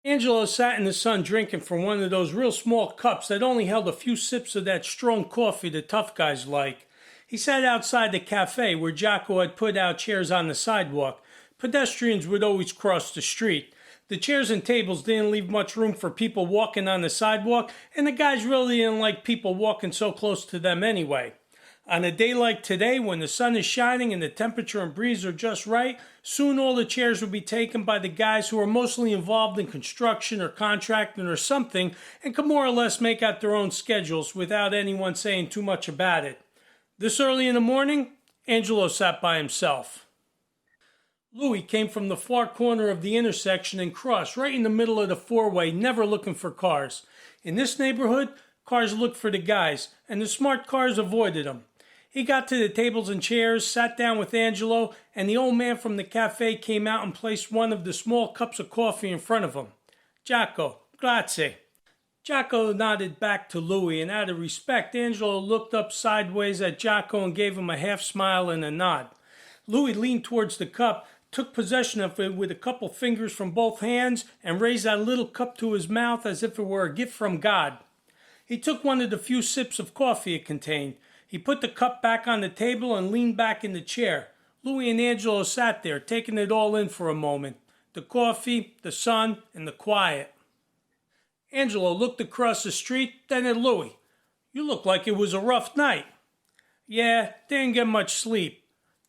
Angelo sat in the sun drinking from one of those real small cups that only held a few sips of that strong coffee the tough guys like. He sat outside the cafe where Jaco had put out chairs on the sidewalk. Pedestrians would always cross the street. The chairs and tables didn't leave much room for people walking on the sidewalk, and the guys really didn't like people walking so close to them anyway. On a day like today, when the sun is shining and the temperature and breeze are just right, soon all the chairs will be taken by the guys who are mostly involved in construction or contracting or something and can more or less make out their own schedules without anyone saying too much about it. This early in the morning, Angelo sat by himself. Louie came from the far corner of the intersection and crossed right in the middle of the four-way, never looking for cars. In this neighborhood, cars looked for the guys, and the smart cars avoided them. He got to the tables and chairs, sat down with Angelo, and the old man from the cafe came out and placed one of the small cups of coffee in front of him. Jaco, grazie. Jaco nodded back to Louie, and out of respect, Angelo looked up sideways at Jaco and gave him a half smile and a nod. Louie leaned towards the cup, took possession of it with a couple fingers from both hands, and raised that little cup to his mouth as if it were a gift from God. He took one of the few sips of coffee it contained. He put the cup back on the table and leaned back in the chair. Louie and Angelo sat there, taking it all in for a moment. The coffee, the sun, and the quiet. Angelo looked across the street, then at Louie. "You look like it was a rough night." "Yeah, didn't get much sleep."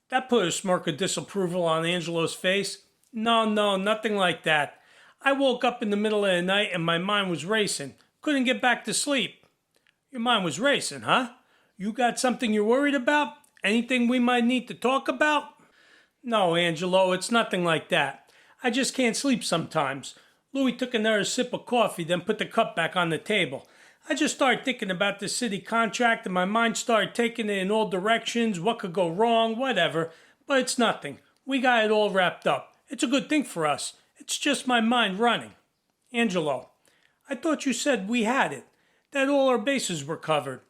That put a smirk of disapproval on Angelo's face. No, nothing like that. I woke up in the middle of the night and my mind was racing. Couldn't get back to sleep." "Your mind was racing, huh? You got something you're worried about? Anything we might need to talk about?" "No, Angelo, it's nothing like that. I just can't sleep sometimes." Louie took another sip of coffee, then put the cup back on the table. "I just started thinking about the city contract and my mind started taking it in all directions, what could go wrong, whatever. But it's nothing. We got it all wrapped up. It's a good thing for us. It's just my mind running." "Angelo, I thought you said we had it, that all our bases were covered."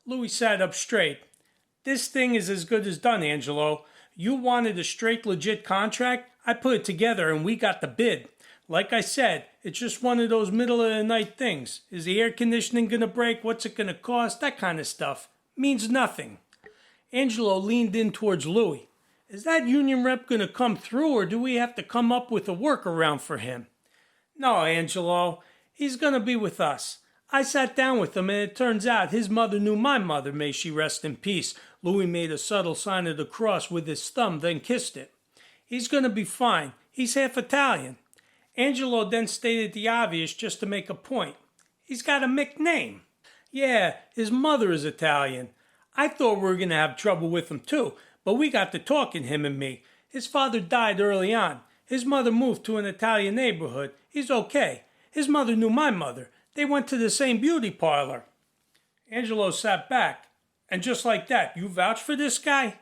Louie sat up straight. "This thing is as good as done, Angelo. You wanted a straight, legit contract. I put it together and we got the bid. Like I said, it's just one of those middle-of-the-night things. Is the air conditioning going to break? What's it going to cost? That kind of stuff. Means nothing." Angelo leaned in towards Louie. "Is that union rep going to come through, or do we have to come up with a workaround for him?" "No, Angelo. He's going to be with us. I sat down with him, and it turns out his mother knew my mother, may she rest in peace." Louie made a subtle sign of the cross with his thumb, then kissed it. "He's going to be fine. He's half Italian." Angelo then stated the obvious just to make a point. "He's got a Mick name." "Yeah, his mother is Italian. I thought we were going to have trouble with him too, but we got to talking, him and me. His father died early on. His mother moved to an Italian neighborhood. He's okay. His mother knew my mother. They went to the same beauty parlor." Angelo sat back. "And just like that, you vouch for this guy?"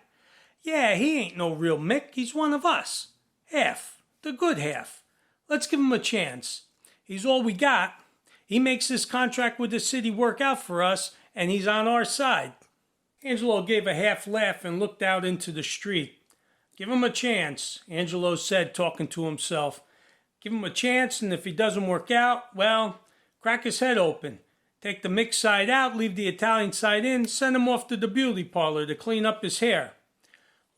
"Yeah, he ain't no real Mick. He's one of us. Half. The good half. Let's give him a chance. He's all we got. He makes this contract with the city work out for us, and he's on our side." Angelo gave a half laugh and looked out into the street. "Give him a chance," Angelo said, talking to himself. "Give him a chance, and if he doesn't work out, well, crack his head open. Take the mixed side out, leave the Italian side in, send him off to the beauty parlor to clean up his hair."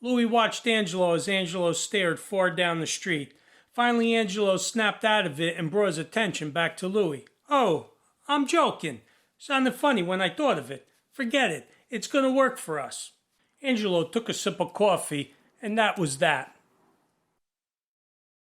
Louie watched Angelo as Angelo stared far down the street. Finally, Angelo snapped out of it and brought his attention back to Louie. "Oh, I'm joking. Sounded funny when I thought of it. Forget it. It's going to work for us." Angelo took a sip of coffee, and that was that.